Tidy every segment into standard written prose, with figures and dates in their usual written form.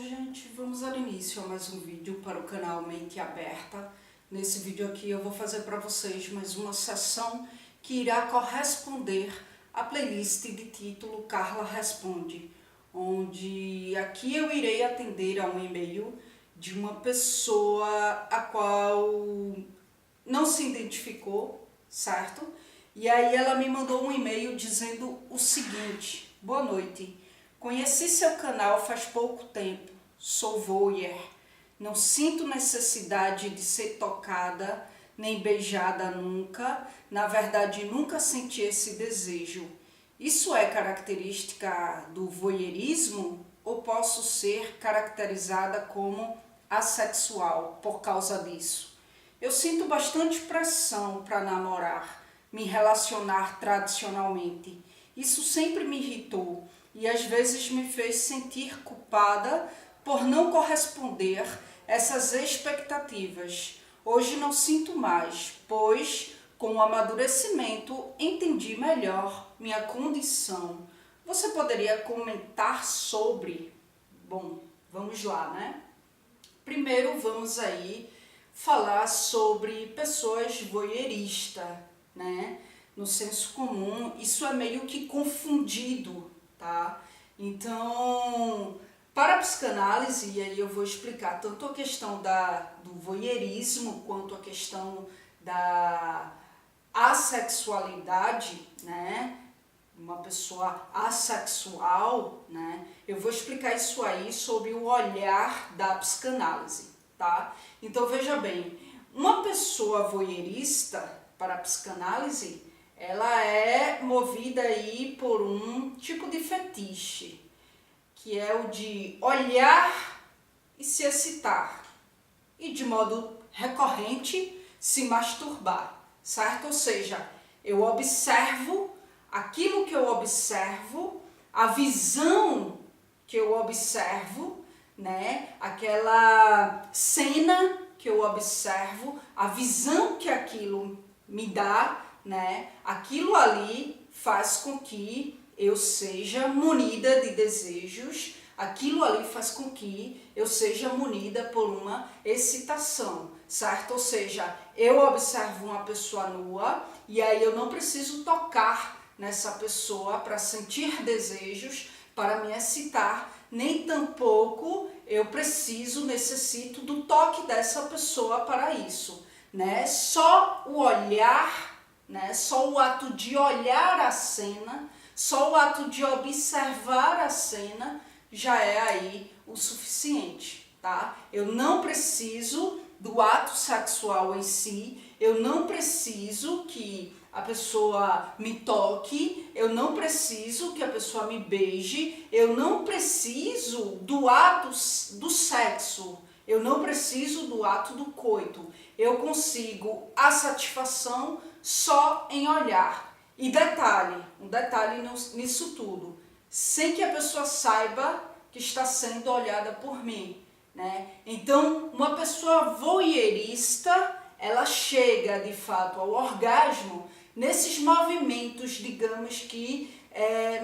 gente, vamos dar início a mais um vídeo para o canal Mente Aberta. Nesse vídeo aqui eu vou fazer para vocês mais uma sessão que irá corresponder à playlist de título Carla Responde, onde aqui eu irei atender a um e-mail de uma pessoa a qual não se identificou, certo? E aí ela me mandou um e-mail dizendo o seguinte: boa noite. Conheci seu canal faz pouco tempo, sou voyeur, não sinto necessidade de ser tocada nem beijada nunca, na verdade nunca senti esse desejo. Isso é característica do voyeurismo ou posso ser caracterizada como assexual por causa disso? Eu sinto bastante pressão para namorar, me relacionar tradicionalmente. Isso sempre me irritou e às vezes me fez sentir culpada por não corresponder essas expectativas. Hoje não sinto mais, pois com o amadurecimento entendi melhor minha condição. Você poderia comentar sobre? Bom, vamos lá, né? Primeiro vamos aí falar sobre pessoas voyeuristas, né? No senso comum, isso é meio que confundido, tá? Então, para a psicanálise, e aí eu vou explicar tanto a questão do voyeurismo quanto a questão da assexualidade, né? Uma pessoa assexual, né? Eu vou explicar isso aí sobre o olhar da psicanálise, tá? Então, veja bem, uma pessoa voyeurista, para a psicanálise, ela é movida aí por um tipo de fetiche, que é o de olhar e se excitar, e de modo recorrente se masturbar, certo? Ou seja, eu observo aquilo que eu observo, a visão que eu observo, né? Aquela cena que eu observo, a visão que aquilo me dá, né? Aquilo ali faz com que eu seja munida de desejos, aquilo ali faz com que eu seja munida por uma excitação, certo? Ou seja, eu observo uma pessoa nua e aí eu não preciso tocar nessa pessoa para sentir desejos, para me excitar, nem tampouco eu necessito do toque dessa pessoa para isso, né? Só o olhar, né? Só o ato de olhar a cena, só o ato de observar a cena já é aí o suficiente, tá? Eu não preciso do ato sexual em si, eu não preciso que a pessoa me toque, eu não preciso que a pessoa me beije, eu não preciso do ato do sexo, eu não preciso do ato do coito. Eu consigo a satisfação só em olhar. E um detalhe nisso tudo, sem que a pessoa saiba que está sendo olhada por mim, né? Então, uma pessoa voyeurista, ela chega de fato ao orgasmo nesses movimentos, digamos que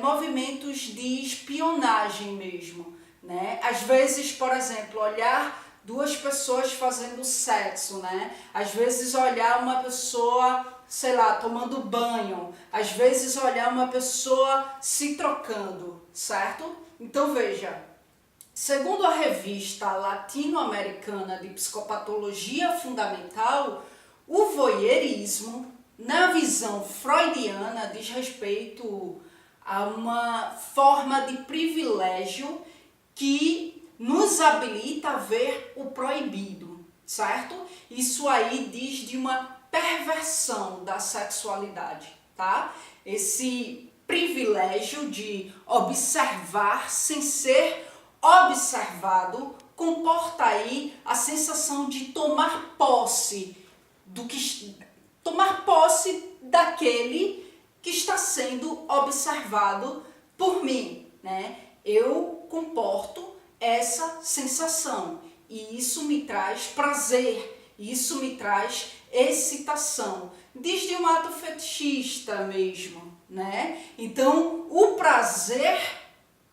movimentos de espionagem mesmo, né? Às vezes, por exemplo, olhar duas pessoas fazendo sexo, né? Às vezes olhar uma pessoa, sei lá, tomando banho, às vezes olhar uma pessoa se trocando, certo? Então veja, segundo a revista latino-americana de psicopatologia fundamental, o voyeurismo, na visão freudiana, diz respeito a uma forma de privilégio que nos habilita a ver o proibido, certo? Isso aí diz de uma perversão da sexualidade, tá? Esse privilégio de observar sem ser observado comporta aí a sensação de tomar posse daquele que está sendo observado por mim, né? Eu comporto essa sensação e isso me traz prazer, isso me traz excitação, desde um ato fetichista mesmo, né? Então, o prazer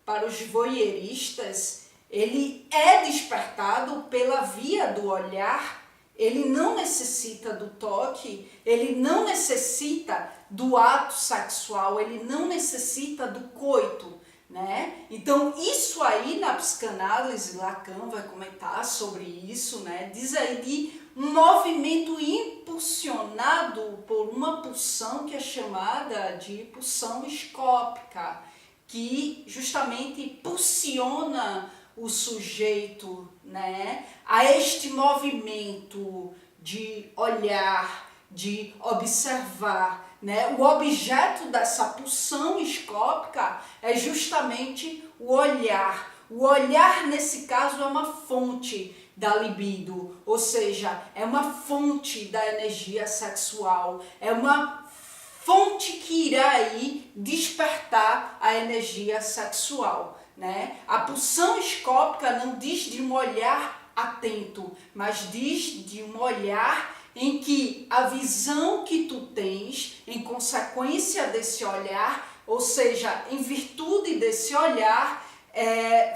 para os voyeuristas, ele é despertado pela via do olhar. Ele não necessita do toque, ele não necessita do ato sexual, ele não necessita do coito, né? Então, isso aí na psicanálise, Lacan vai comentar sobre isso, né? Diz aí de um movimento impulsionado por uma pulsão que é chamada de pulsão escópica, que justamente impulsiona o sujeito, né, a este movimento de olhar, de observar, né? O objeto dessa pulsão escópica é justamente o olhar. O olhar, nesse caso, é uma fonte da libido, ou seja, é uma fonte da energia sexual, é uma fonte que irá aí despertar a energia sexual, né? A pulsão escópica não diz de um olhar atento, mas diz de um olhar em que a visão que tu tens, em consequência desse olhar, ou seja, em virtude desse olhar,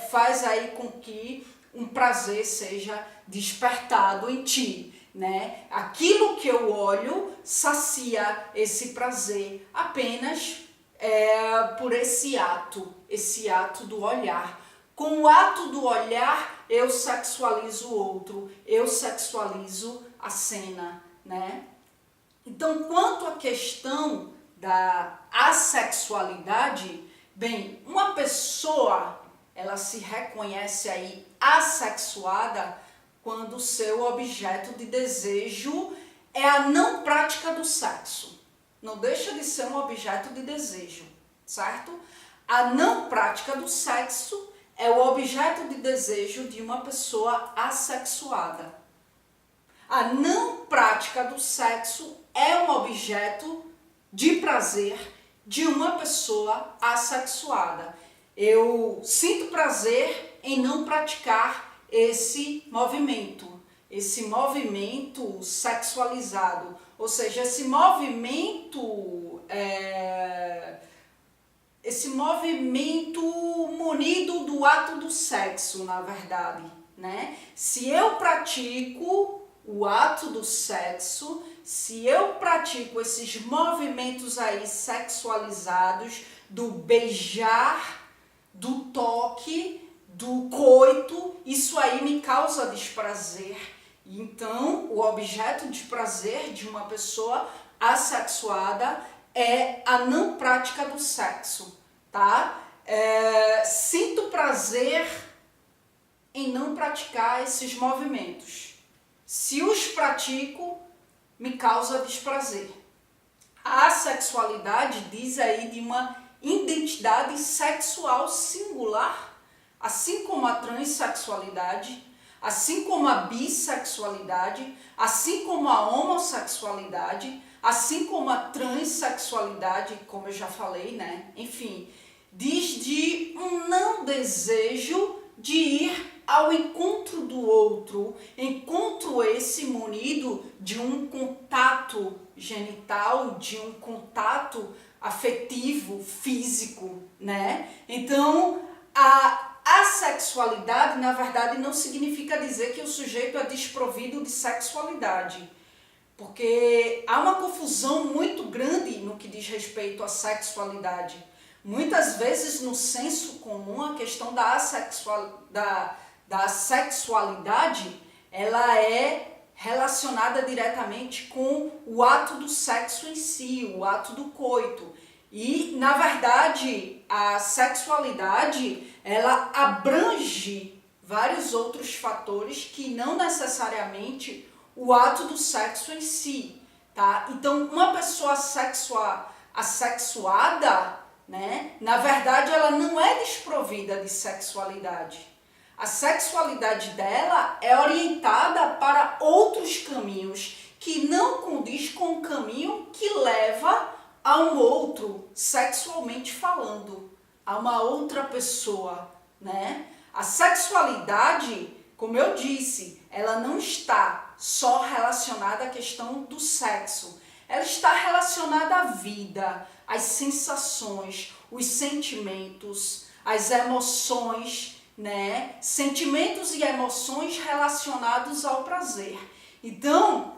faz aí com que um prazer seja despertado em ti, né? Aquilo que eu olho sacia esse prazer apenas por esse ato do olhar. Com o ato do olhar, eu sexualizo o outro, eu sexualizo a cena, né? Então, quanto à questão da assexualidade, bem, uma pessoa, ela se reconhece aí assexuada quando o seu objeto de desejo é a não prática do sexo. Não deixa de ser um objeto de desejo, certo? A não prática do sexo é o objeto de desejo de uma pessoa assexuada. A não prática do sexo é um objeto de prazer de uma pessoa assexuada. Eu sinto prazer em não praticar esse movimento sexualizado, ou seja, esse movimento munido do ato do sexo, na verdade, né? Se eu pratico o ato do sexo, se eu pratico esses movimentos aí sexualizados, do beijar, do toque, do coito, isso aí me causa desprazer. Então, o objeto de prazer de uma pessoa assexuada é a não prática do sexo, tá? Sinto prazer em não praticar esses movimentos. Se os pratico, me causa desprazer. A sexualidade diz aí de uma identidade sexual singular, assim como a transexualidade, assim como a bissexualidade, assim como a homossexualidade, assim como a transexualidade, como eu já falei, né? Enfim, diz de um não desejo de ir ao encontro do outro, encontro esse munido de um contato genital, de um contato afetivo, físico, né? Então, a assexualidade, na verdade, não significa dizer que o sujeito é desprovido de sexualidade, porque há uma confusão muito grande no que diz respeito à sexualidade. Muitas vezes, no senso comum, a questão da sexualidade, ela é relacionada diretamente com o ato do sexo em si, o ato do coito. E, na verdade, a sexualidade, ela abrange vários outros fatores que não necessariamente o ato do sexo em si, tá? Então, uma pessoa assexuada, né, na verdade, ela não é desprovida de sexualidade. A sexualidade dela é orientada para outros caminhos que não condiz com o caminho que leva a um outro, sexualmente falando, a uma outra pessoa, né? A sexualidade, como eu disse, ela não está só relacionada à questão do sexo. Ela está relacionada à vida, às sensações, os sentimentos, as emoções né, sentimentos e emoções relacionados ao prazer. Então,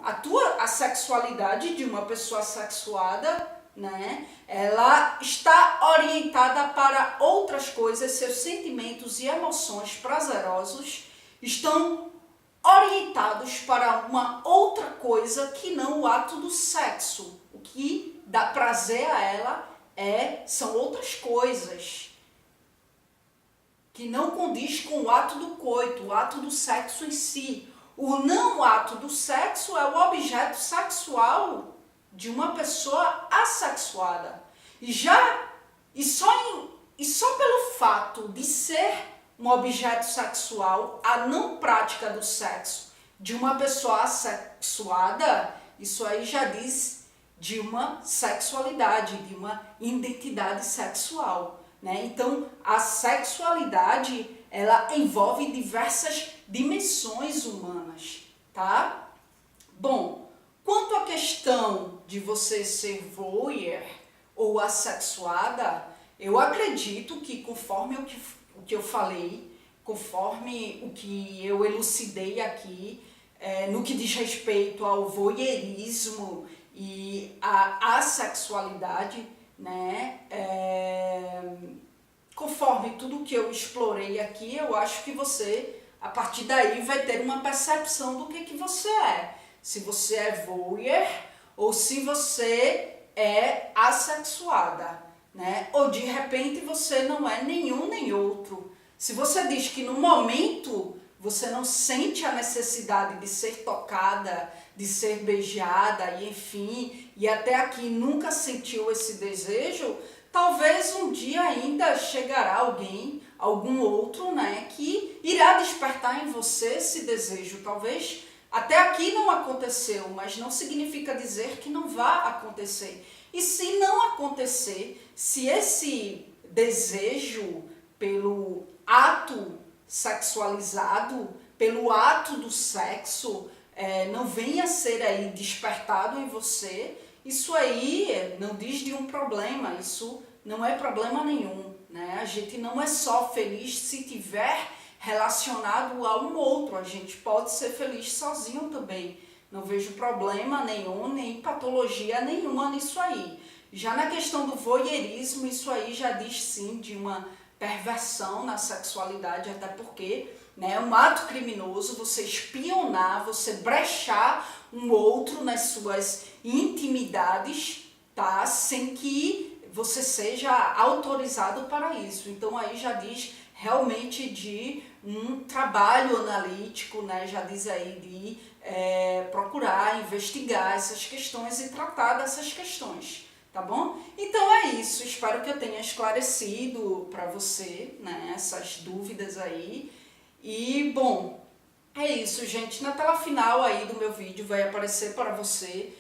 a sexualidade de uma pessoa sexuada, né, ela está orientada para outras coisas, seus sentimentos e emoções prazerosos estão orientados para uma outra coisa que não o ato do sexo. O que dá prazer a ela são outras coisas que não condiz com o ato do coito, o ato do sexo em si. O não ato do sexo é o objeto sexual de uma pessoa assexuada. E só pelo fato de ser um objeto sexual, a não prática do sexo de uma pessoa assexuada, isso aí já diz de uma sexualidade, de uma identidade sexual, né? Então, a sexualidade, ela envolve diversas dimensões humanas, tá? Bom, quanto à questão de você ser voyeur ou assexuada, eu acredito que conforme o que eu falei, conforme o que eu elucidei aqui, no que diz respeito ao voyeurismo e à assexualidade, né, conforme tudo que eu explorei aqui, eu acho que você, a partir daí, vai ter uma percepção do que você é. Se você é voyeur ou se você é assexuada, né? Ou de repente você não é nenhum nem outro. Se você diz que no momento você não sente a necessidade de ser tocada, de ser beijada, e enfim, e até aqui nunca sentiu esse desejo, talvez um dia ainda chegará alguém, algum outro, né, que irá despertar em você esse desejo. Talvez até aqui não aconteceu, mas não significa dizer que não vá acontecer. E se não acontecer, se esse desejo pelo ato sexualizado, pelo ato do sexo, não venha a ser aí despertado em você, isso aí não diz de um problema, isso não é problema nenhum, né? A gente não é só feliz se tiver relacionado a um outro, a gente pode ser feliz sozinho também. Não vejo problema nenhum, nem patologia nenhuma nisso aí. Já na questão do voyeurismo, isso aí já diz sim de uma perversão na sexualidade, até porque, né, é um ato criminoso você espionar, você brechar um outro nas suas intimidades, tá? Sem que você seja autorizado para isso. Então aí já diz realmente de um trabalho analítico, né? Já diz aí de procurar, investigar essas questões e tratar dessas questões, tá bom? Então é isso, espero que eu tenha esclarecido para você, né, essas dúvidas aí. E, bom, é isso, gente. Na tela final aí do meu vídeo vai aparecer para você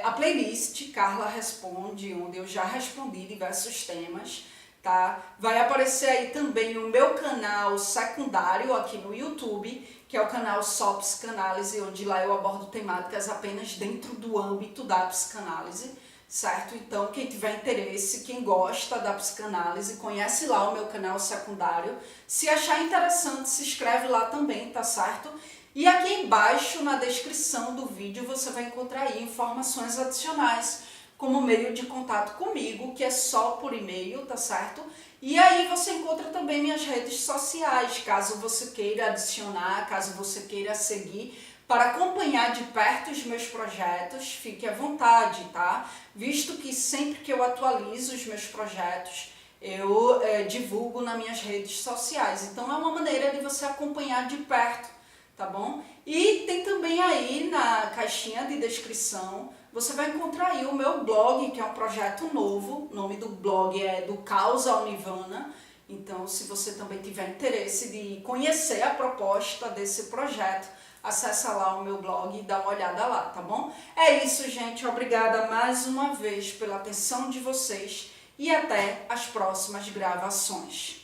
a playlist Carla Responde, onde eu já respondi diversos temas, tá? Vai aparecer aí também o meu canal secundário aqui no YouTube, que é o canal Só Psicanálise, onde lá eu abordo temáticas apenas dentro do âmbito da psicanálise, certo? Então, quem tiver interesse, quem gosta da psicanálise, conhece lá o meu canal secundário. Se achar interessante, se inscreve lá também, tá certo? E aqui embaixo, na descrição do vídeo, você vai encontrar aí informações adicionais, como meio de contato comigo, que é só por e-mail, tá certo? E aí você encontra também minhas redes sociais, caso você queira adicionar, caso você queira seguir, para acompanhar de perto os meus projetos, fique à vontade, tá? Visto que sempre que eu atualizo os meus projetos, eu divulgo nas minhas redes sociais. Então é uma maneira de você acompanhar de perto, tá bom? E tem também aí na caixinha de descrição, você vai encontrar aí o meu blog, que é um projeto novo. O nome do blog é Do Caos ao Nirvana. Então, se você também tiver interesse de conhecer a proposta desse projeto, acessa lá o meu blog e dá uma olhada lá, tá bom? É isso, gente. Obrigada mais uma vez pela atenção de vocês e até as próximas gravações.